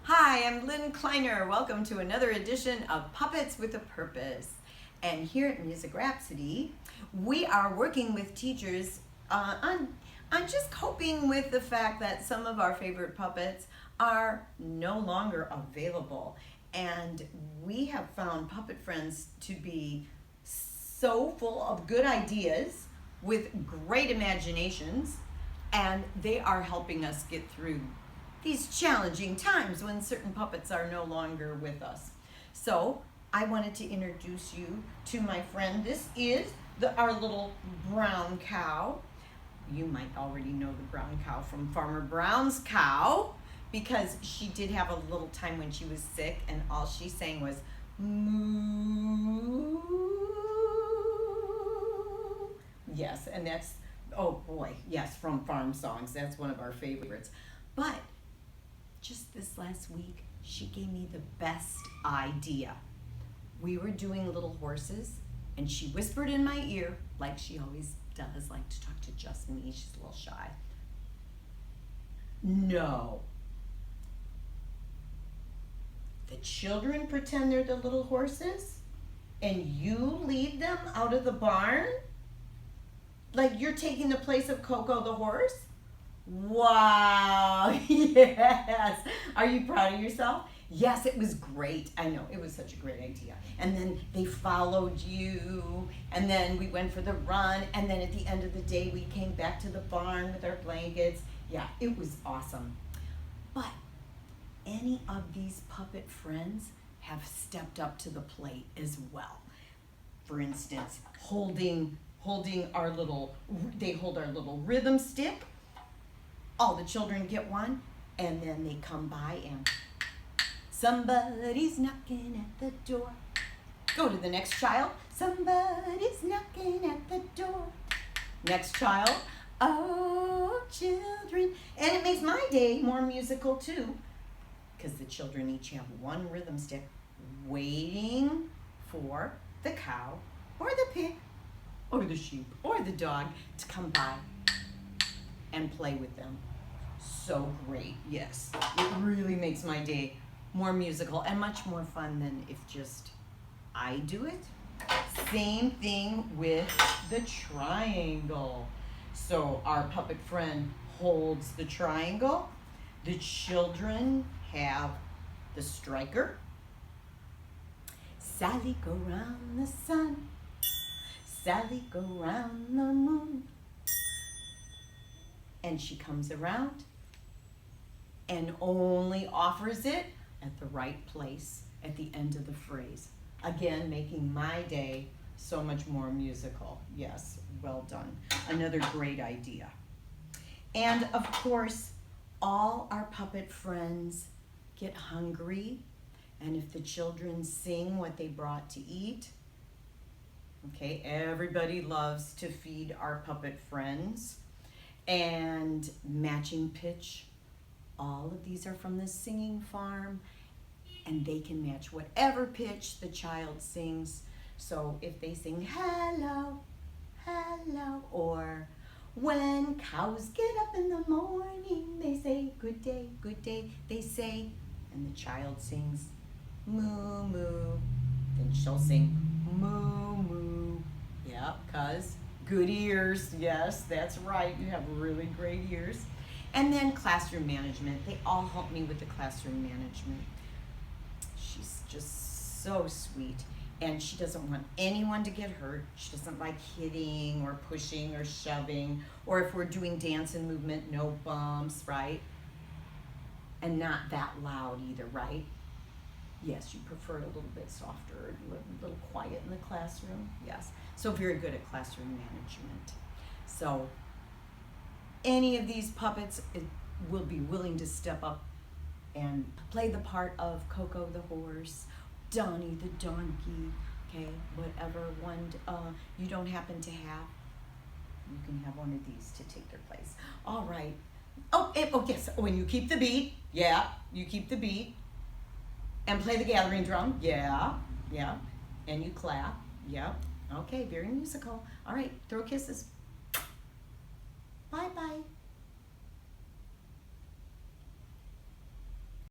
Hi, I'm Lynn Kleiner. Welcome to another edition of Puppets with a Purpose. And here at Music Rhapsody, we are working with teachers on just coping with the fact that some of our favorite puppets are no longer available. And we have found Puppet Friends to be so full of good ideas with great imaginations, and they are helping us get through these challenging times when certain puppets are no longer with us. So I wanted to introduce you to my friend. This is our little brown cow. You might already know the brown cow from Farmer Brown's cow, because she did have a little time when she was sick and all she sang was moo. Yes, and that's, oh boy, yes, from Farm Songs. That's one of our favorites. But just this last week, she gave me the best idea. We were doing little horses, and she whispered in my ear, like she always does, like to talk to just me. She's a little shy. No. The children pretend they're the little horses, and you lead them out of the barn? Like you're taking the place of Coco the horse? Wow, yes. Are you proud of yourself? Yes, it was great. I know, it was such a great idea. And then they followed you, and then we went for the run, and then at the end of the day, we came back to the barn with our blankets. Yeah, it was awesome. But any of these puppet friends have stepped up to the plate as well. For instance, holding our little, they hold our little rhythm stick. All the children get one, and then they come by and somebody's knocking at the door. Go to the next child. Somebody's knocking at the door. Next child. Oh, children. And it makes my day more musical too, because the children each have one rhythm stick waiting for the cow or the pig or the sheep or the dog to come by and play with them. So great, yes. It really makes my day more musical and much more fun than if just I do it. Same thing with the triangle. So our puppet friend holds the triangle. The children have the striker. Sally, go round the sun. Sally, go round the moon. And she comes around and only offers it at the right place at the end of the phrase. Again, making my day so much more musical. Yes, well done. Another great idea. And of course, all our puppet friends get hungry, and if the children sing what they brought to eat, okay, everybody loves to feed our puppet friends. And matching pitch, all of these are from the singing farm, and they can match whatever pitch the child sings. So if they sing hello, hello, or when cows get up in the morning, they say good day, they say, and the child sings moo, moo, then she'll sing moo, moo. Yeah, 'cause good ears, yes, that's right. You have really great ears. And then classroom management. They all help me with the classroom management. She's just so sweet. And she doesn't want anyone to get hurt. She doesn't like hitting or pushing or shoving. Or if we're doing dance and movement, no bumps, right? And not that loud either, right? Yes, you prefer it a little bit softer, a little quiet in the classroom. Yes, so very good at classroom management. So any of these puppets will be willing to step up and play the part of Coco the horse, Donnie the donkey, okay, whatever one you don't happen to have, you can have one of these to take their place. All right. Oh, yes, when you keep the beat, yeah, you keep the beat. And play the gathering drum, yeah, yeah. And you clap, yeah. Okay, very musical. All right, throw kisses.